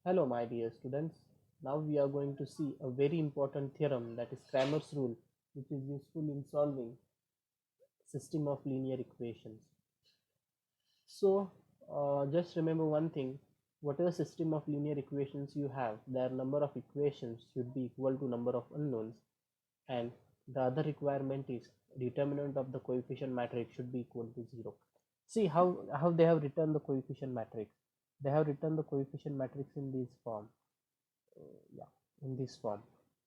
Hello, my dear students. Now we are going to see a very important theorem, that is Cramer's rule, which is useful in solving system of linear equations. So, just remember one thing: whatever system of linear equations you have, their number of equations should be equal to number of unknowns, and the other requirement is determinant of the coefficient matrix should be equal to 0. See how they have written the coefficient matrix. They have written the coefficient matrix in this form. Yeah, in this form.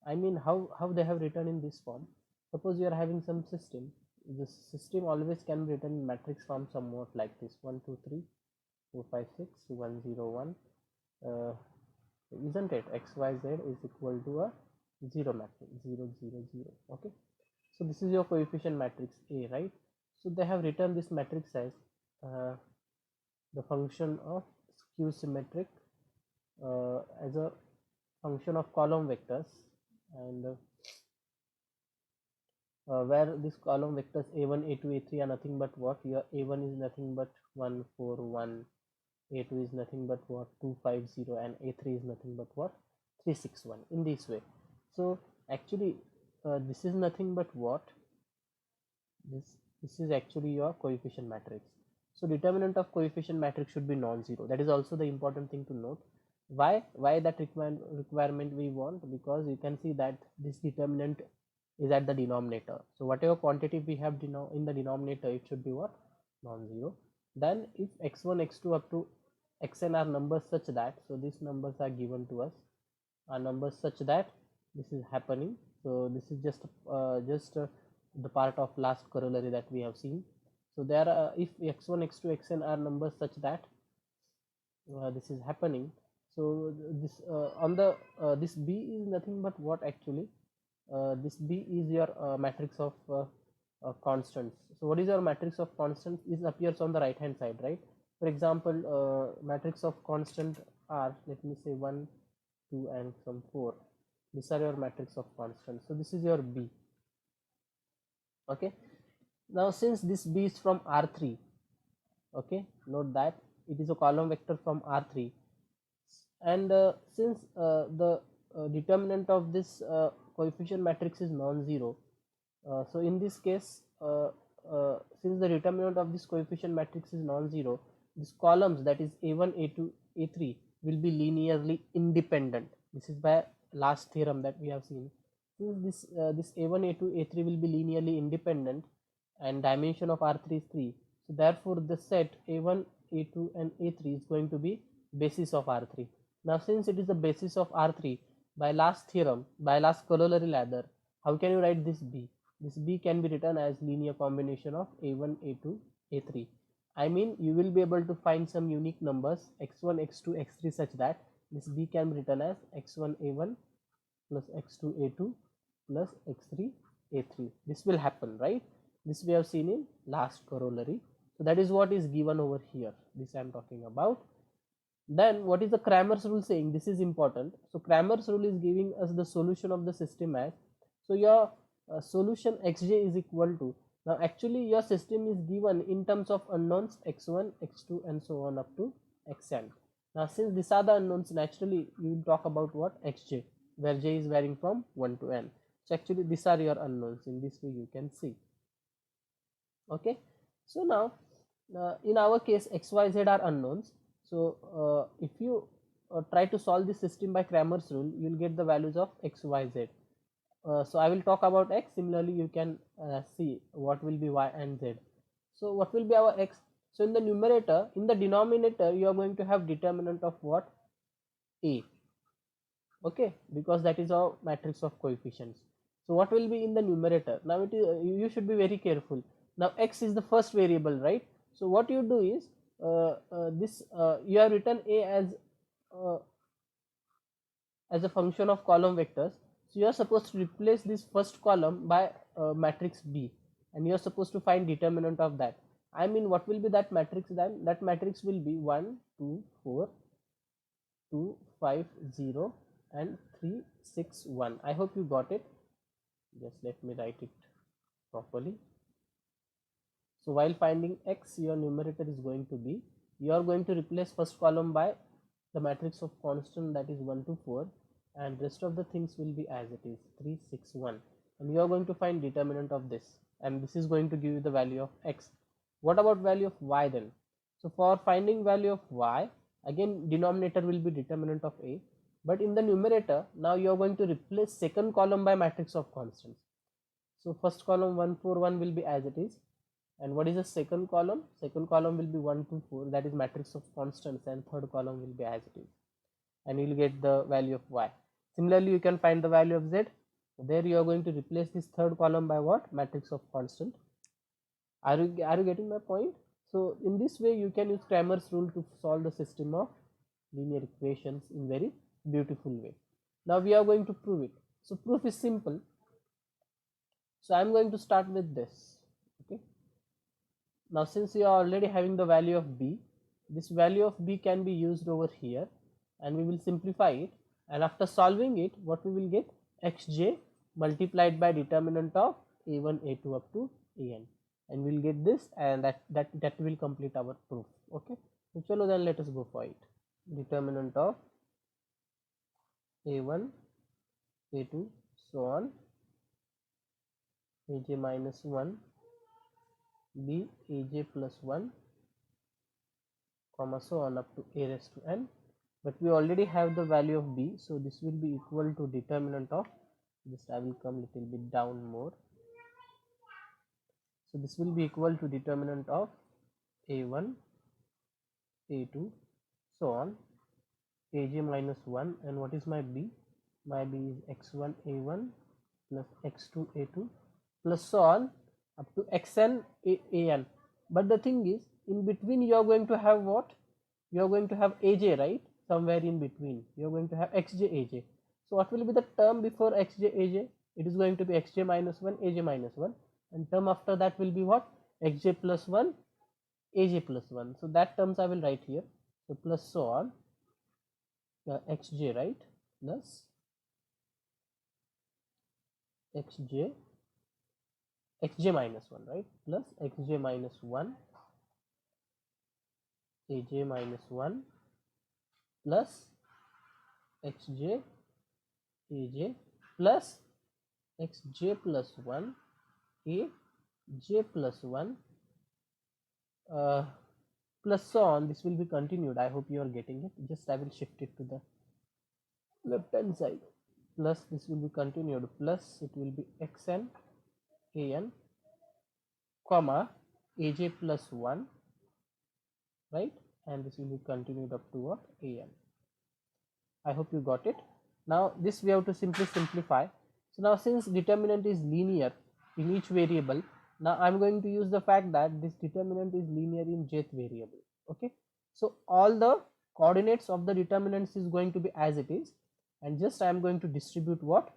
I mean, how they have written in this form. Suppose you are having some system. This system always can be written in matrix form somewhat like this: 1 2 3 4 5 6 1 0 1. Isn't it? X y z is equal to a 0 matrix, 0 0 0. Okay, so this is your coefficient matrix A, right? So they have written this matrix as uh, the function of skew symmetric as a function of column vectors, and where this column vectors a1 a2 a3 are nothing but what? Your a1 is nothing but 1 4 1, a2 is nothing but what? 2 5 0, and a3 is nothing but what? 3 6 1, in this way. So actually this is nothing but what? This is actually your coefficient matrix. So determinant of coefficient matrix should be non-zero. That is also the important thing to note. Why that requirement we want? Because you can see that this determinant is at the denominator. So whatever quantity we have in the denominator, it should be what? Non-zero. Then if x1 x2 up to xn are numbers such that, so these numbers are given to us, are numbers such that this is happening. So this is just the part of last corollary that we have seen. So there if x1 x2 xn are numbers such that this is happening. So this on the this b is nothing but what? Actually this b is your matrix of constants. So what is your matrix of constants? Is appears on the right hand side, right? For example, matrix of constant are, let me say, 1 2 and some 4. These are your matrix of constants. So this is your b. Okay, now since this b is from R3, okay, note that it is a column vector from R3, and since the determinant of this coefficient matrix is non-zero, so in this case since the determinant of this coefficient matrix is non-zero, these columns, that is a1 a2 a3, will be linearly independent. This is by last theorem that we have seen. Since this a1 a2 a3 will be linearly independent and dimension of R3 is 3, so therefore the set a1 a2 and a3 is going to be basis of R3. Now since it is the basis of R3, by last theorem, by last corollary ladder, how can you write this b? This b can be written as linear combination of a1 a2 a3. I mean, you will be able to find some unique numbers x1 x2 x3 such that this b can be written as x1 a1 plus x2 a2 plus x3 a3. This will happen, right? This we have seen in last corollary. So that is what is given over here. This I am talking about. Then what is the Cramer's rule saying? This is important. So Cramer's rule is giving us the solution of the system as, so your solution xj is equal to, now actually your system is given in terms of unknowns x1 x2 and so on up to xn. Now since these are the unknowns, naturally you will talk about what? Xj, where j is varying from 1 to n. So actually these are your unknowns. In this way you can see. Okay, so now in our case xyz are unknowns. So if you try to solve this system by Cramer's rule, you will get the values of xyz. So I will talk about x. Similarly you can see what will be y and z. So what will be our x? So in the numerator, in the denominator, you are going to have determinant of what? A. Okay, because that is our matrix of coefficients. So what will be in the numerator? Now it is, you should be very careful. Now x is the first variable, right? So what you do is this you have written a uh, as a function of column vectors. So you are supposed to replace this first column by matrix b, and you are supposed to find determinant of that. I mean, what will be that matrix then? That matrix will be 1 2 4 2 5 0 and 3 6 1. I hope you got it. Just let me write it properly. So while finding x, your numerator is going to be, you are going to replace first column by the matrix of constant, that is 1 to 4, and rest of the things will be as it is 3 6 1, and you are going to find determinant of this, and this is going to give you the value of x. What about value of y then? So for finding value of y, again denominator will be determinant of a, but in the numerator now you are going to replace second column by matrix of constants. So first column 1 4 1 will be as it is, and what is the second column? Second column will be 1 2 4, that is matrix of constants, and third column will be as it is, and you will get the value of y. Similarly, you can find the value of z. There you are going to replace this third column by what? Matrix of constant. Are you getting my point? So in this way you can use Cramer's rule to solve the system of linear equations in very beautiful way. Now we are going to prove it. So proof is simple. So I am going to start with this. Okay. Now since you are already having the value of b, this value of b can be used over here, and we will simplify it, and after solving it, what we will get? Xj multiplied by determinant of a1 a2 up to an, and we'll get this, and that will complete our proof. Okay, so chalo then let us go for it. Determinant of a1 a2 so on, aj minus 1 b aj plus 1 comma so on up to a raised to n, but we already have the value of b, so this will be equal to determinant of, just I will come little bit down more, so this will be equal to determinant of a1 a2 so on aj minus 1, and what is my b? My b is x1 a1 plus x2 a2 plus so on up to xn an. But the thing is, in between you are going to have what? You are going to have aj, right? Somewhere in between you are going to have xj aj. So what will be the term before xj aj? It is going to be xj minus 1 aj minus 1, and term after that will be what? Xj plus 1 aj plus 1. So that terms I will write here. So plus so on xj, right, plus xj minus 1, right, plus xj minus 1 aj minus 1 plus xj aj plus xj plus 1 aj plus 1 plus so on. This will be continued. I hope you are getting it. Just I will shift it to the left hand side. Plus this will be continued, plus it will be xn an comma aj plus 1, right, and this will be continued up to what? An. I hope you got it. Now this we have to simply simplify. So now since determinant is linear in each variable, now I'm going to use the fact that this determinant is linear in jth variable. Okay, so all the coordinates of the determinants is going to be as it is, and just I am going to distribute what?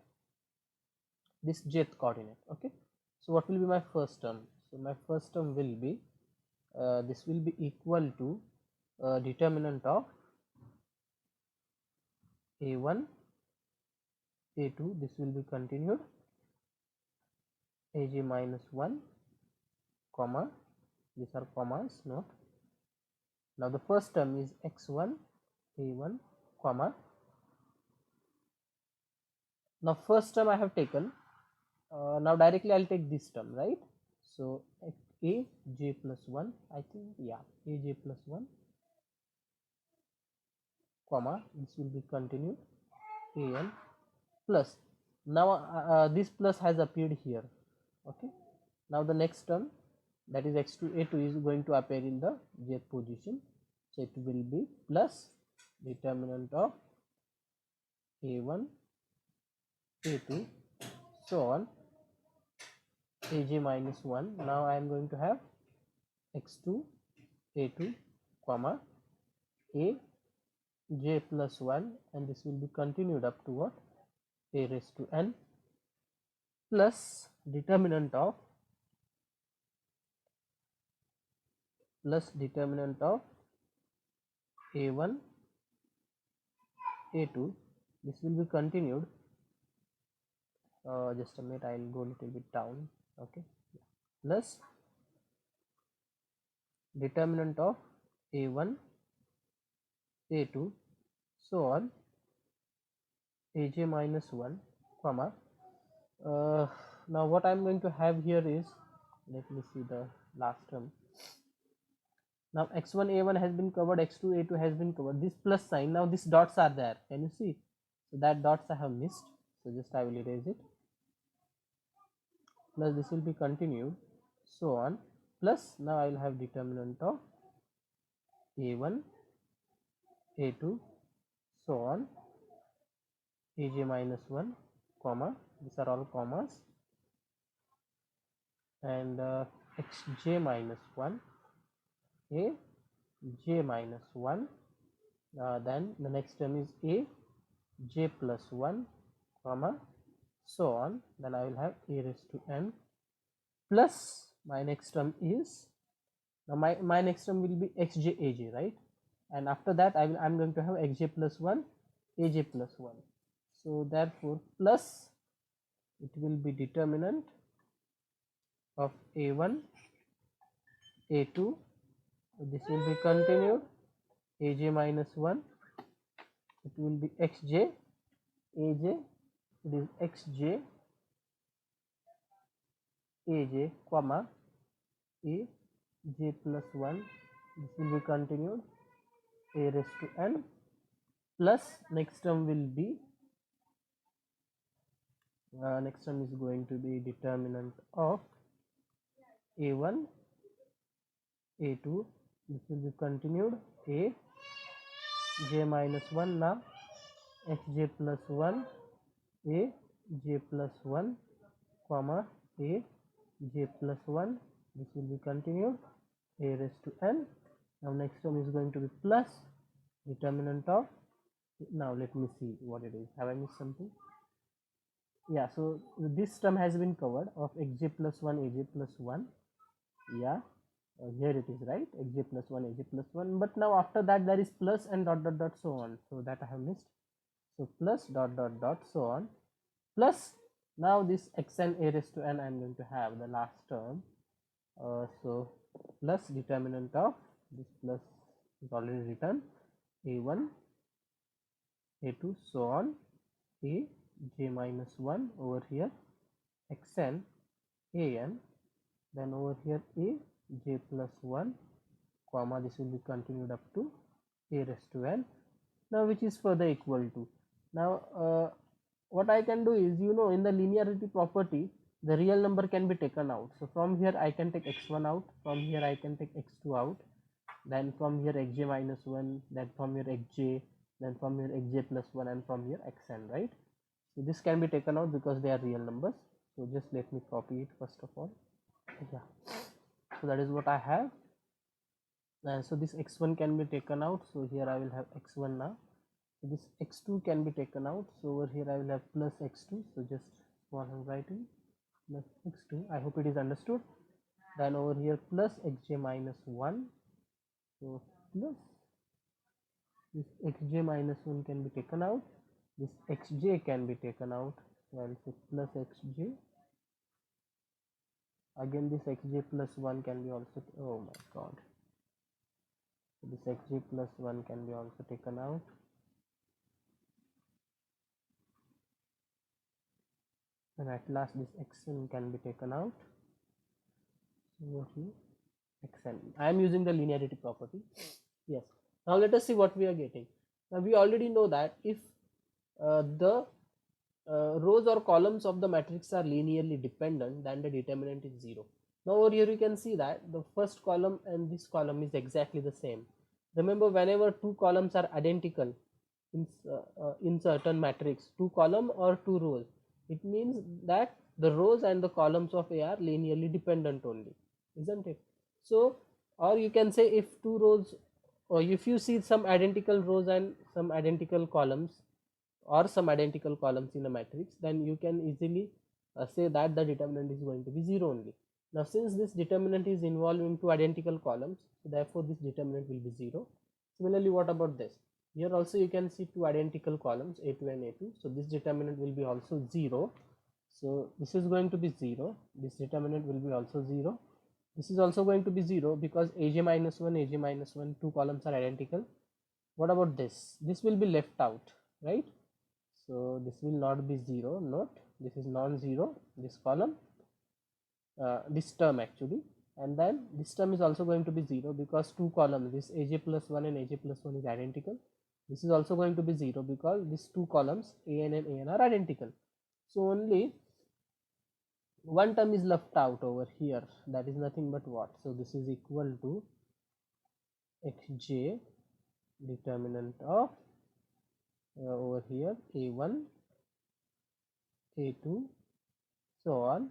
This jth coordinate. Okay, so what will be my first term? So my first term will be this will be equal to determinant of a1 a2, this will be continued, aj minus 1 comma, these are commas, note. Now the first term is x1 a1 comma, now first term I have taken, now directly I'll take this term, right? So aj plus 1, I think, yeah, aj plus 1 comma, this will be continued, an plus, now this plus has appeared here. Okay, now the next term, that is x2 a2, is going to appear in the jth position, so it will be plus determinant of a1 a2 so on aj minus 1. Now I am going to have x2 a2 comma a j plus 1, and this will be continued up to what? A raised to n plus determinant of a1 a2, this will be continued, just a minute, I will go a little bit down. Okay, plus determinant of a1 a2 so on aj minus 1 comma now what I'm going to have here is, let me see the last term. Now x1 a1 has been covered, x2 a2 has been covered, this plus sign, now these dots are there, can you see? So that dots I have missed, so just I will erase it, plus this will be continued, so on, plus now I will have determinant of a1 a2 so on aj minus 1 comma, these are all commas, and xj minus 1 a j minus 1, then the next term is a j plus 1 comma, so on, then I will have a raised to n plus my next term is, now my next term will be xj aj, right? And after that I'm going to have xj plus 1 aj plus 1, so therefore plus it will be determinant of a1 a2, this will be continued aj minus 1, it will be xj aj, it is xj aj comma a j plus 1, this will be continued a raised to n plus next term will be next term is going to be determinant of a1 a2, this will be continued a j minus 1, now xj plus 1 a j plus 1 comma a j plus 1, this will be continued a raised to n, now next term is going to be plus determinant of, now let me see what it is, have I missed something? Yeah, so this term has been covered of xj plus 1 aj plus 1, yeah, here it is, right, xj plus 1 aj plus 1, but now after that there is plus and dot dot dot so on, so that I have missed, so plus dot dot dot so on, plus now this xn a raised to n I am going to have the last term, so plus determinant of, this plus is already written, a1 a2 so on a j minus 1 over here xn an, then over here a j plus 1 comma, this will be continued up to a raised to n, now which is further equal to, now what I can do is, you know, in the linearity property the real number can be taken out, so from here I can take x1 out, from here I can take x2 out, then from here xj minus 1, then from here xj, then from here xj plus 1, and from here xn, right? So this can be taken out because they are real numbers, so just let me copy it first of all, yeah, so that is what I have, and so this x1 can be taken out, so here I will have x1 now, so this x2 can be taken out, so over here I will have plus x2, so just small handwriting plus x2, I hope it is understood, then over here plus xj minus 1, so plus this xj minus 1 can be taken out, this xj can be taken out, so I'll say plus xj, again this xj plus 1 can be also, oh my god, so this xj plus 1 can be also taken out, and at last this xn can be taken out, so here xn, I am using the linearity property, yes. Now let us see what we are getting. Now we already know that if the rows or columns of the matrix are linearly dependent, then the determinant is 0. Now over here you can see that the first column and this column is exactly the same. Remember, whenever two columns are identical in certain matrix, two column or two rows, it means that the rows and the columns of A are linearly dependent only, isn't it? So, or you can say if two rows, or if you see some identical rows and some identical columns, or some identical columns in a matrix, then you can easily say that the determinant is going to be 0 only. Now since this determinant is involved in two identical columns, so therefore this determinant will be 0. Similarly, what about this? Here also you can see two identical columns a2 and a2, so this determinant will be also 0. So this is going to be 0, this determinant will be also 0, this is also going to be 0 because aj minus 1 aj minus 1, two columns are identical, What about this? This will be left out, right? So this will not be 0. Note this is non-zero, this column, this term actually, and then this term is also going to be 0 because two columns, this aj plus 1 and aj plus 1 is identical. This is also going to be 0 because these two columns an and an are identical. So only one term is left out over here, that is nothing but what? So this is equal to xj, determinant of over here a1, a2, so on,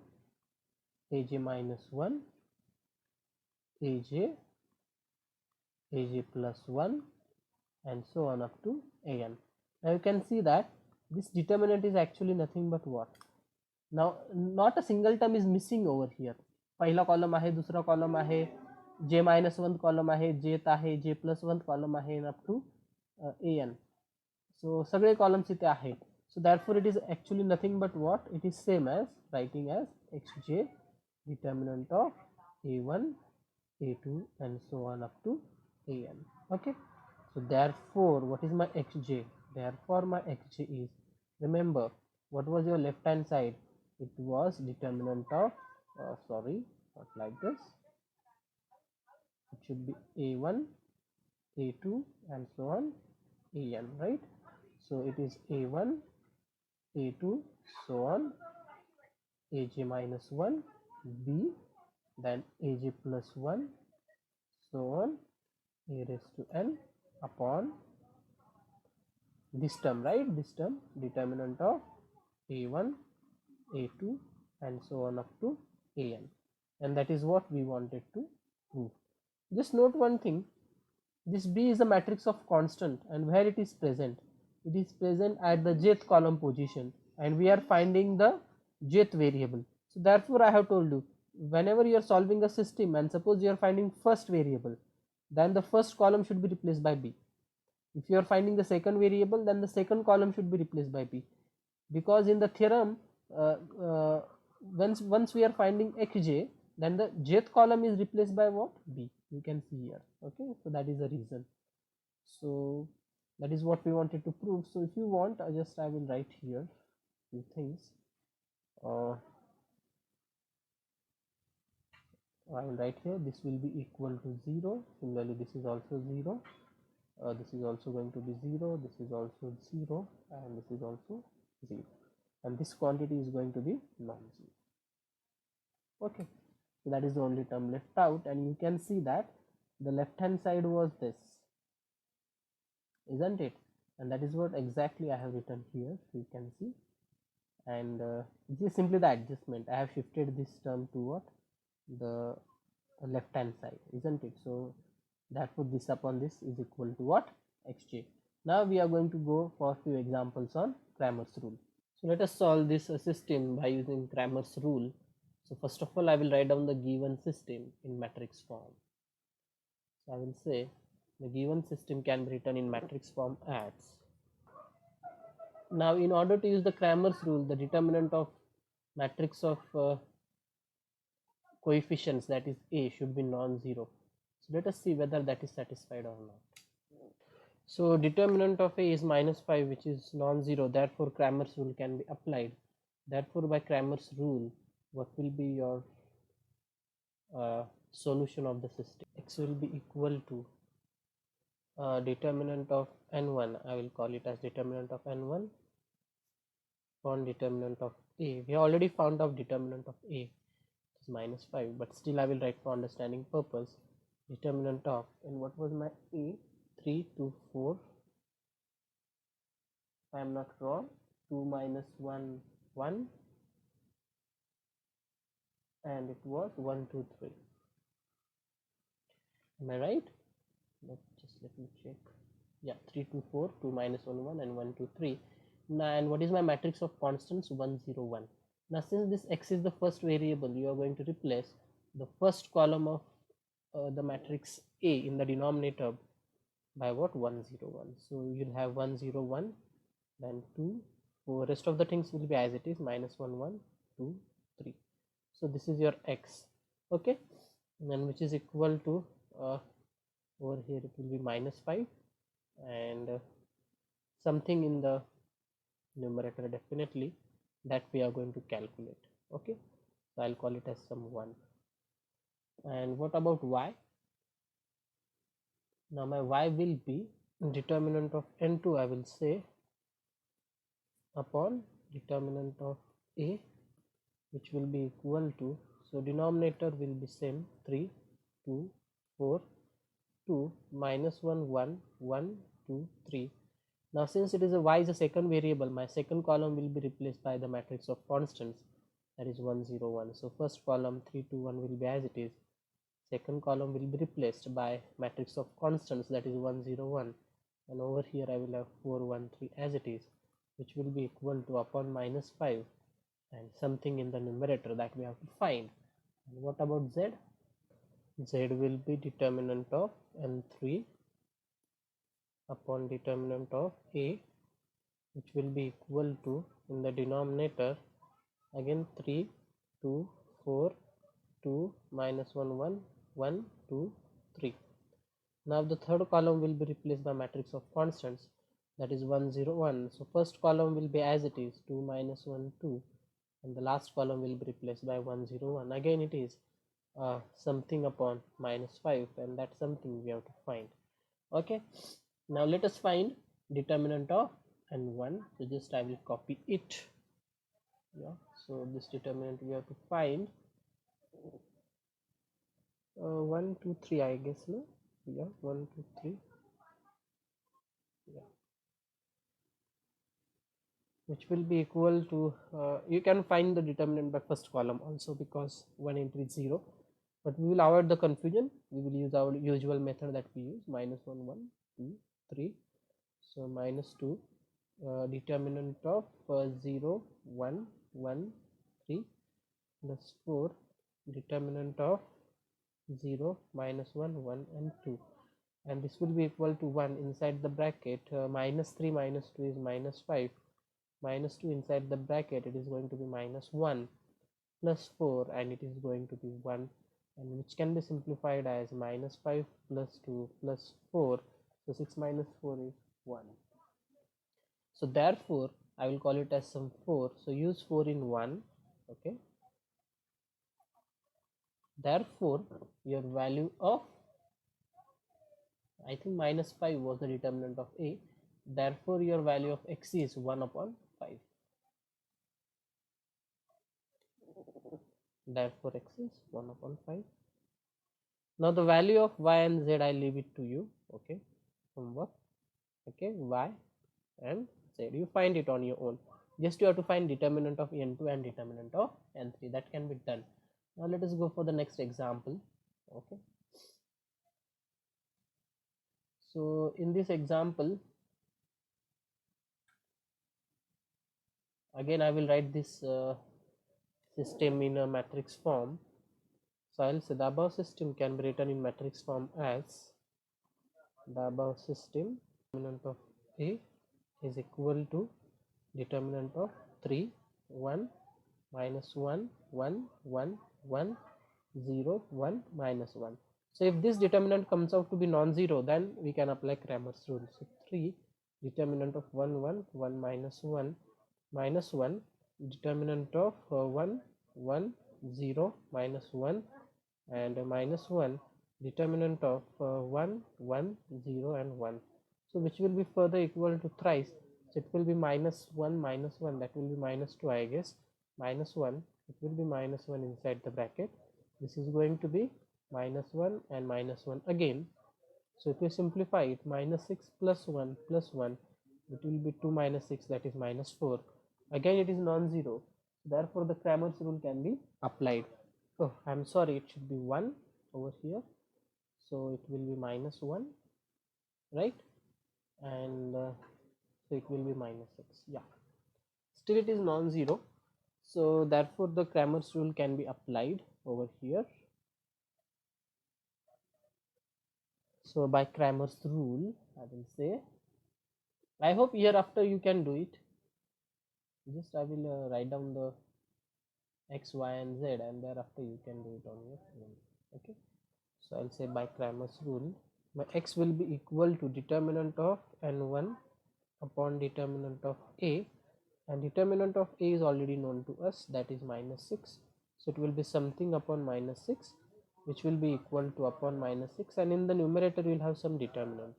aj minus 1, aj, aj plus 1, and so on up to an. Now you can see that this determinant is actually nothing but what? Now not a single term is missing over here. पहिला column आहे, दुसरा column आहे, j minus 1 column आहे, jth आहे, j plus 1 column आहे, up to an. So सगळे columns इथे आहेत. So therefore it is actually nothing but what? It is same as writing as xj, determinant of a1, a2 and so on up to an. Okay. So therefore what is my xj? Therefore my xj is, remember what was your left hand side? It was determinant of sorry, not like this, it should be a1, a2 and so on an, right? So it is a1, a2, so on, aj minus 1, b, then aj plus 1, so on, a raised to n upon this term, right? This term, determinant of a1, a2 and so on up to an, and that is what we wanted to prove. Just note one thing, this B is a matrix of constant, and where it is present at the jth column position, and we are finding the jth variable. So therefore I have told you, whenever you are solving a system and suppose you are finding first variable, then the first column should be replaced by B. If you are finding the second variable, then the second column should be replaced by B, because in the theorem once we are finding xj, then the jth column is replaced by what? B. You can see here. Okay, so that is the reason. So that is what we wanted to prove. So if you want, I will write here few things. I will write here, this will be equal to 0. Similarly this is also 0, this is also going to be 0, this is also 0, and this is also 0, and this quantity is going to be non-zero. Okay, so that is the only term left out, and you can see that the left hand side was this, isn't it? And that is what exactly I have written here, so you can see, and this is simply the adjustment. I have shifted this term to what? The left hand side, isn't it? So therefore this upon this is equal to what? Xj. Now we are going to go for few examples on Cramer's rule. So let us solve this system by using Cramer's rule. So first of all I will write down the given system in matrix form. So I will say the given system can be written in matrix form as. Now in order to use the Cramer's rule, the determinant of matrix of coefficients, that is A, should be non-zero. So let us see whether that is satisfied or not. So determinant of A is -5, which is non-zero, therefore Cramer's rule can be applied. Therefore by Cramer's rule, what will be your solution of the system? X will be equal to determinant of n1, I will call it as determinant of n1 upon determinant of A. We have already found out determinant of A is -5, but still I will write for understanding purpose. Determinant of, and what was my A? 3, 2, 4, if I am not wrong, 2 minus 1, 1, and it was 1, 2, 3. Am I right? Let me check. Yeah, 3, 2, 4, 2 minus 1, 1, and 1, 2, 3. Now, and what is my matrix of constants? 1, 0, 1. Now since this x is the first variable, you are going to replace the first column of the matrix A in the denominator by what? 1, 0, 1. So you'll have 1, 0, 1, then 2, 4. Rest of the things will be as it is, -1, 1, 2, 3. So this is your x. Okay, and then which is equal to over here it will be -5, and something in the numerator definitely that we are going to calculate. Okay, so I'll call it as some 1. And what about y? Now my y will be determinant of n2, I will say, upon determinant of a, which will be equal to, so denominator will be same, 3 2 4 2 minus 1 1 1 2 3. Now since it is a y is a second variable, my second column will be replaced by the matrix of constants, that is 1 0 1. So first column 3 2 1 will be as it is, second column will be replaced by matrix of constants, that is 1 0 1, and over here I will have 4 1 3 as it is, which will be equal to upon minus 5 and something in the numerator that we have to find. And what about z? Z will be determinant of n3 upon determinant of a, which will be equal to, in the denominator, again 3 2 4 2 minus 1 1 1 2 3. Now the third column will be replaced by matrix of constants, that is 1 0 1. So first column will be as it is, 2 minus 1 2, and the last column will be replaced by 1 0 1. Again it is something upon minus 5, and that's something we have to find. Okay, now let us find determinant of n1. So just I will copy it. Yeah, so this determinant we have to find 1 2 3, I guess. No, yeah, 1 2 3. Yeah, which will be equal to, you can find the determinant by first column also, because 1 entry is 0, but we will avoid the confusion. We will use our usual method that we use, minus 1 1 2 3. So minus 2, determinant of 0 1 1 3 plus 4, determinant of 0 minus 1 1 and 2, and this will be equal to 1 inside the bracket. Minus 3 minus 2 is minus 5, minus 2 inside the bracket, it is going to be minus 1, plus 4, and it is going to be 1, and which can be simplified as minus 5 plus 2 plus 4. So 6 minus 4 is 1. So therefore I will call it as some 4. So use 4 in 1. Okay, therefore your value of, I think minus 5 was the determinant of a, therefore your value of x is 1 upon 5. Therefore x is 1 upon 5. Now the value of y and z I leave it to you. Okay, homework. Okay, y and z, you find it on your own. Just you have to find determinant of n2 and determinant of n3. That can be done. Now let us go for the next example. Okay, so in this example, again I will write this system in a matrix form. So I'll say the above system can be written in matrix form as, the above system, determinant of a is equal to determinant of 3 1 minus 1 1 1 1 0 1 minus 1. So if this determinant comes out to be non-zero, then we can apply Cramer's rule. So 3 determinant of 1 1 1 minus 1 minus 1, determinant of 1 1 0 minus 1, and minus 1, determinant of 1 1 0 and 1. So which will be further equal to thrice. So it will be minus 1 minus 1, that will be minus 2, I guess, minus 1, it will be minus 1 inside the bracket. This is going to be minus 1 and minus 1 again. So if you simplify it, minus 6 plus 1 plus 1, it will be 2 minus 6, that is minus 4. Again it is non-zero, therefore the Cramer's rule can be applied. Oh, I'm sorry, it should be 1 over here, so it will be minus 1, right? And so it will be minus 6. Yeah, still it is non-zero, so therefore the Cramer's rule can be applied over here. So by Cramer's rule, I will say, I hope hereafter you can do it. Just I will write down the x, y and z, and thereafter you can do it on your own. Okay, so I'll say by Cramer's rule, my x will be equal to determinant of n1 upon determinant of a, and determinant of a is already known to us, that is minus 6. So it will be something upon minus 6, which will be equal to upon minus 6, and in the numerator we will have some determinant.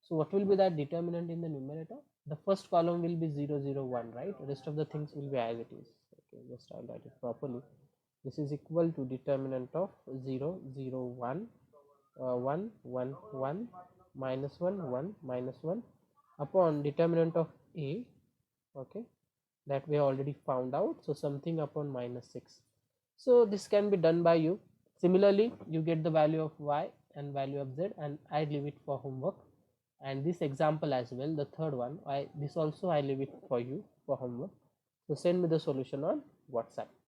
So what will be that determinant in the numerator? The first column will be 0 0 1, right? The rest of the things will be as it is. Okay, just I'll write it properly. This is equal to determinant of 0 0 1 1 1 1 minus 1 1 minus 1 upon determinant of a, okay, that we have already found out, so something upon minus 6. So this can be done by you. Similarly, you get the value of y and value of z, and I leave it for homework. And this example as well, the third one, this also I leave it for you for homework. So send me the solution on WhatsApp.